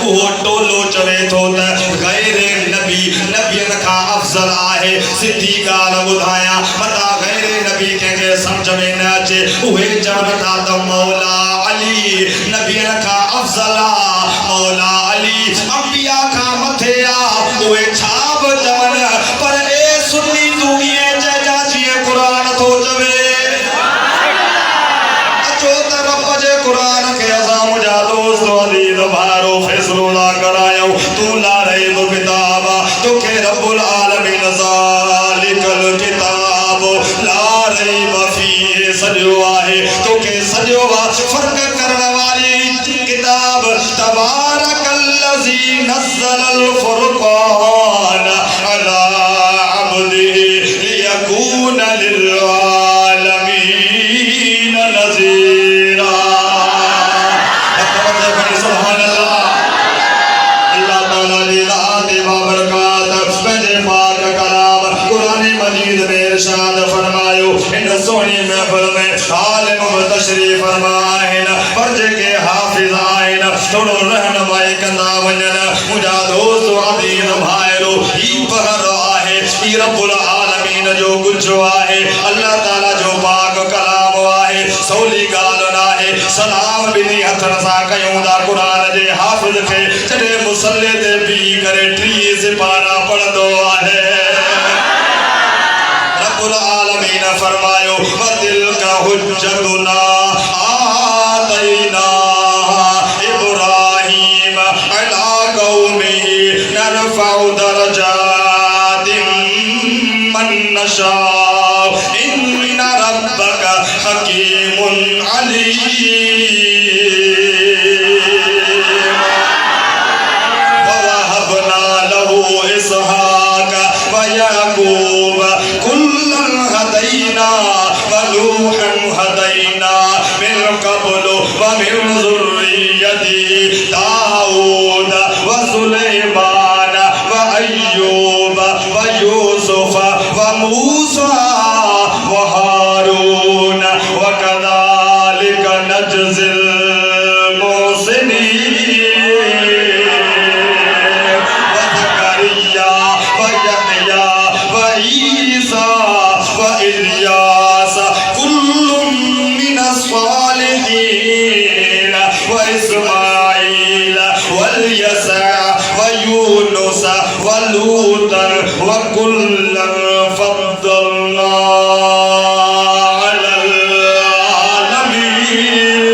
वो टोलो चवे थो त गैरे नबी नबियन का अफजल आहे। सिद्धी गाल बुधाया मता गैरे नबी के समझ में न अचे उहे चवन था त मौला अली नबियन का अफजल मौला अली अंबिया का मथेया उहे छाब चवन पर ए सुन्नी दुनिया जजा जी कुरान थो चवे अचो त रब जे कुरान के असा मुजा दोस्त अजीज भारो फैसलो ला करायो तू ला रही किताब तो के रब्बुल आलमीन ज़ालिकल किताब ला रैब फीह सजो आहे तो के सजो फर्क करने वाली किताब तबारकल्लज़ी नज़्ज़लल फुरक़ान अला अब्दिही लियकून लिल आलमीन नज़ीरा। सुभान अल्लाह अल्लाह ताला दी ज़ात बाबरकात पंजे पाक कलाम कुरान मजीद में इरशाद फरमायो इन सोनी महफिल में आलिम तशरीफ फरमाइन फर्ज के हाफिज आइन थोड़ो रहनुमाई कंदा वञन मुंहिंजा दोस्त अज़ीज़ भाइरो ई पहर आहे ई रब्बुल आलमीन जो कुछ आहे अल्लाह ताला जो पाक कलाम आहे सौली ॻाल्हि नाहे सलाम बिनी हथन सां कयूं था कुरान जे हाफिज खे जॾहिं मुसल्ले ते बीह करे 30 सिपारा पढ़ंदो आहे रब्बुल आलमीन फरमायो वदिल का हुज्जतुना आतैना इब्राहीम अला कौमिही नरफउ दरजातिम मन नशा इन्ना रब्बका हकीमुन अलीम। ववहबना लहू इसहाक व याकूब कुल्लन हदैना व नूहन हदैना मिन क़ब्लु व मिन ज़ुर्रिय्यति दाऊद व सुलैमान व अय्यूब व यूसुफ व मूसा व हारून व कज़ालिक नजज़िल मुहसिनीन व ज़करिया व यहया व ईसा व इल्यास कुल्लुम मिनस सालिहीन व इस्माईल वल यसा व यूनुस व लूतन व कुल्लन फद्दलना अलल आलमीन।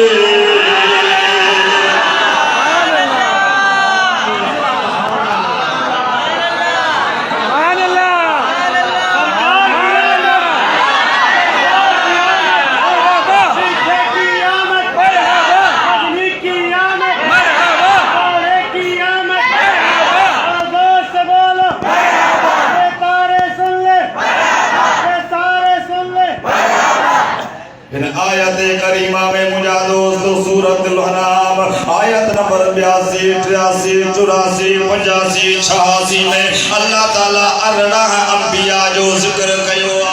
इन आयत करीमा में मुझा दोस्तों सूरतुल अनाम आयत नंबर 82, 83, 84, 85, 86 में अल्लाह ताला 18 अंबिया जो जिक्र कयो आ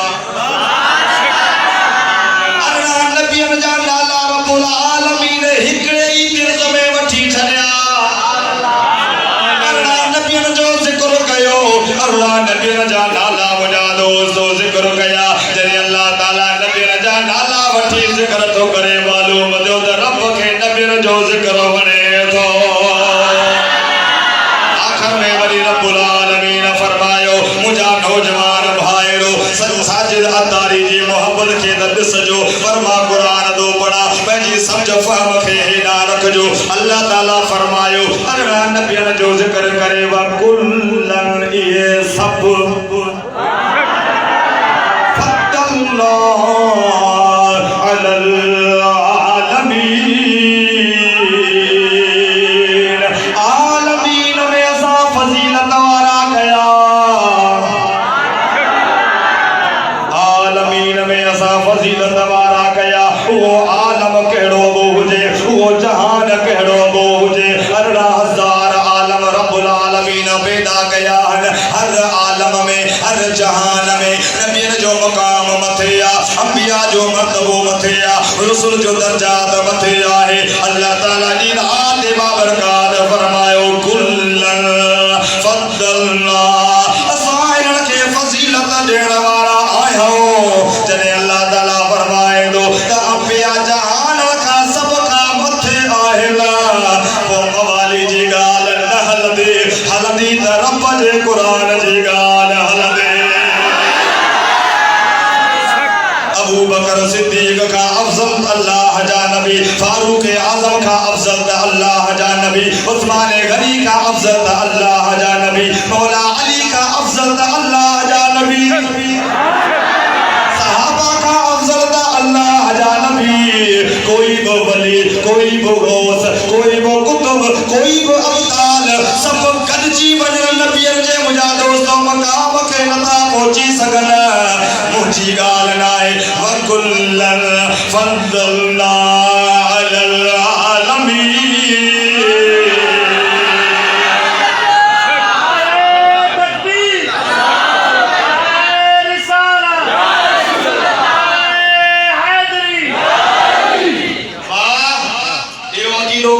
18 नबियन जा नाला रब्बुल आलमीन हिकड़े ही दिल में वठी छड़िया 18 नबियन जो जिक्र कयो 18 नबियन जा नाला मुझा दोस्तों जिक्र कया जरे अल्लाह ताला नबियन जा नाला वठी जिक्र तो करे मालूम जो त रब के नबियन जो जिक्र वणे तो आखिर में वरी रब्बुल आलमीन फरमायो मुझा नौजवान भाइरो साजिद अतारी जी मोहब्बत के दस जो फरमा कुरान दो पढ़ा पंहिंजी समझ फहम खे हेॾा रखजो अल्लाह ताला फरमायो अरड़ा नबियन जो जिक्र करे व कुल्लन ये सब फद्दल्लाह अलल आलमीन। आलमीन में ऐसा फजीलत वाला गया आलमीन में ऐसा फजीलत वाला गया वो आलम केड़ो बोझे वो जहान केड़ो बोझे 18,000 आलम रब्बुल आलमीन पैदा गया हर आलम में हर जहान में नबियन जो मकाम मथिया अंबिया जो मर्तबो मथिया रसूल जो दर्जात मथिया है अल्लाह ताला दी आते बाबरकात फरमायो जे कुरान जी गाल हलंदे अबू बकर सिद्दीक का अफजल अल्लाह जा नबी, फारूक आजम का अफजल अल्लाह जा नबी, उस्मान गनी का अफजल अल्लाह जा नबी, मौला अली का अफजल अल्लाह जा नबी, सहाबा का अफजल अल्लाह जा नबी। कोई वो वली, कोई वो गौस, कोई वो कुतुब, कोई वो अब्दाल, सब गॾिजी वञण नबीअ जे मुंहिंजा दोस्तो मक़ाम खे नथा पहुची सघन। मुंहिंजी ॻाल्हि न आहे वकुल्लन फद्दलना अलल आलमीन।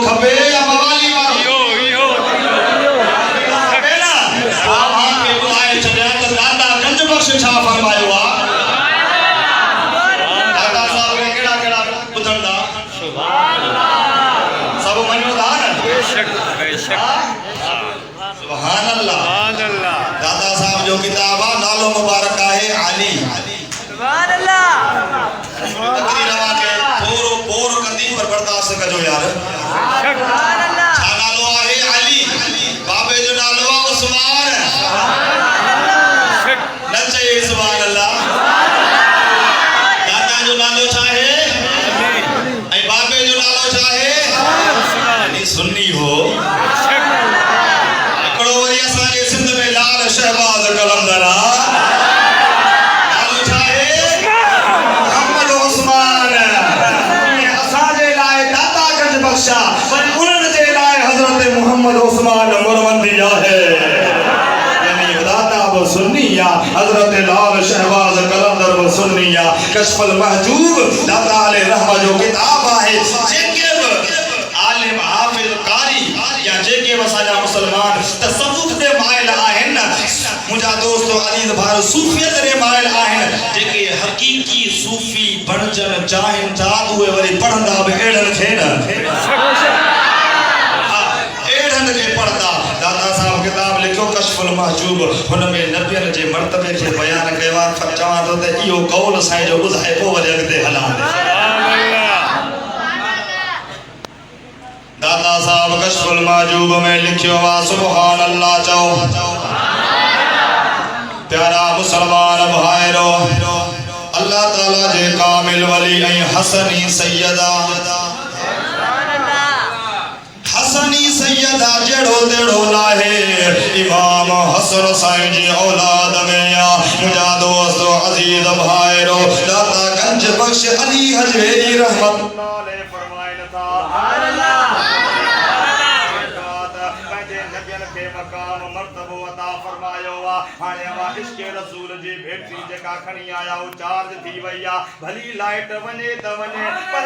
खपे या मवाली वारो दादा गंज बख्श छा फरमायो आ दादा साहब ने केड़ा केड़ा बुधंदा सुभान अल्लाह सब मनो दा न बेशक बेशक सुभान अल्लाह दादा साहब जो किताब आ नालो मुबारक है अली सुभान अल्लाह तकरीर रवा के पोरो पोर कंदी पर बर्दाश्त कजो यार सुभान अल्लाह छा नालो है अली बाबे जो नालो है उस्मान नचे सुभान अल्लाह दादा जो नालो छा है ऐ बाबे जो नालो छा है उस्मान सुन्नी हो हिकड़ो वरी असा जे सिंध में लाल शहबाज कलंदरा नालो छा है मोहम्मद उस्मान असा जे लाए दादा गंज बख्शा पर उन्हनि जे लाए हजरत मोहम्मद उस्मान मुरवंदिया है सुन्निया हजरत लाल शहबाज कलंदर व सुन्निया कश्फुल महजूब दादा अले रहमा जो किताब है जेके आलिम हाफिज कारी या जेके वसाजा मुसलमान तसव्वुफ दे माइल आहिन मुजा दोस्तो अजीज भाई सूफियत दे माइल आहिन जेके हकीकी सूफी बनजन चाहिन था उहे वरी पढ़ंदा बि एड़न थे न एड़न के पढ़दा दादा साहब किताब लिखो कश्फुल महजूब हुन में नबियन जे मर्तबे के बयान कयो चवां तो ते इहो कौल साईं जो ॿुधाए पोइ वरी अॻिते हलां दादा साहब कश्फुल महजूब में लिखियो आहे सुभान अल्लाह चओ प्यारा मुसलमान भाइरो अल्लाह ताला जे कामिल वली ऐं हसनी सैयदा हसनी सैयदा जेड़ो तेड़ो नाहे इमाम हसन साईं जी औलाद में या मुझा दोस्त अजीज भाइरो दादा गंज बख्श अली हजवेरी रहमतुल्लाह अलैह फरमाइन था सुभान अल्लाह पंहिंजे नबियन खे मकाम मर्तबो अता फरमायो आ हाणे वा इश्क़ रसूल जी भेटी जेका खणी आया हो चार्ज थी वई आ भली लाइट वने त वने पर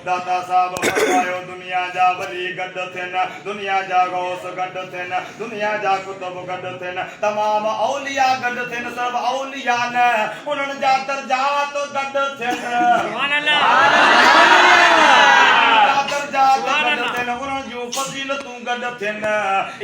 दादा साहब फरमायो दुनिया जा वली गड थिन दुनिया जा गौस गड थिन दुनिया जा कुतुब गड थिन तमाम औलिया गड थिन सब औलिया न उन्हनि जा दर्जात गड थिन सुभान अल्लाह दर्जात गड थिन उन्हनि जो फज़ीलतूं गड थिन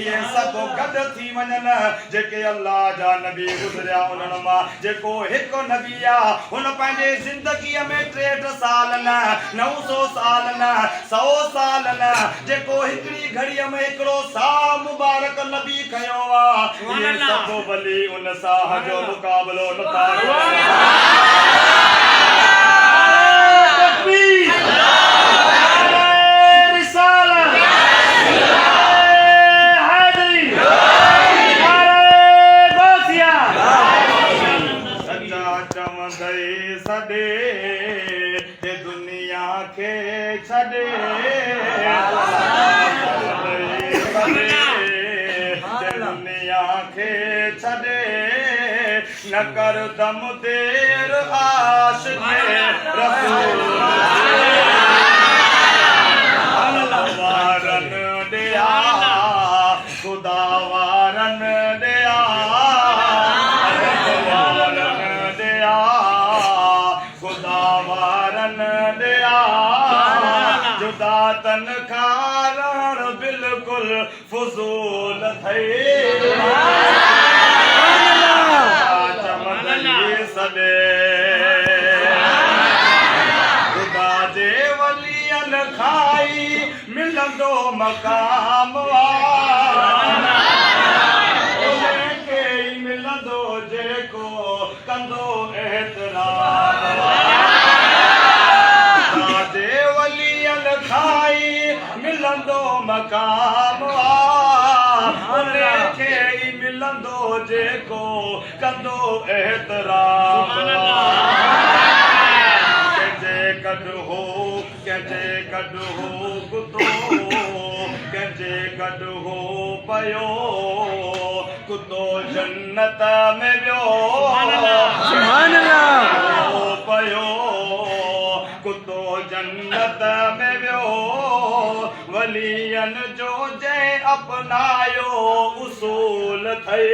ये सब गड थी वञन जेके अल्लाह जा नबी गुज़रिया उन्हनि मां जेको हिकु नबी आ हुन पंहिंजे ज़िंदगीअ में 63 साल न 900 साल न 100 साल न जेको हिकड़ी घड़ीअ में हिकड़ो सा मुबारक नबी कयो आ ये सब वली उन साह जो मुकाबलो नथा तकबीर रिसालत हैदरी गौसिया सच्चा चमदई सदे दुनिया के छड़े दुनिया के छड़े न कर दम देर आशिक़ रसूल वारन दिया खुदा वारन दिया वारन दिया खुदा वारन जातन कारण बिल्कुल फुजूल थे चमन सदे खुदा जे वलियन खाई मिलंदो मकाम उनखे मिलंदो जेको कंदो एतराम मिलंदो मकाम उनखे मिलंदो जेको कंदो एतराम कंहिंजे गॾु हो कुतो कंहिंजे गॾु हो पियो कुतो जन्नत में वियो पियो कुतो जन्नत में वियो वलियन जो जंहिं अपनायो उसूल थे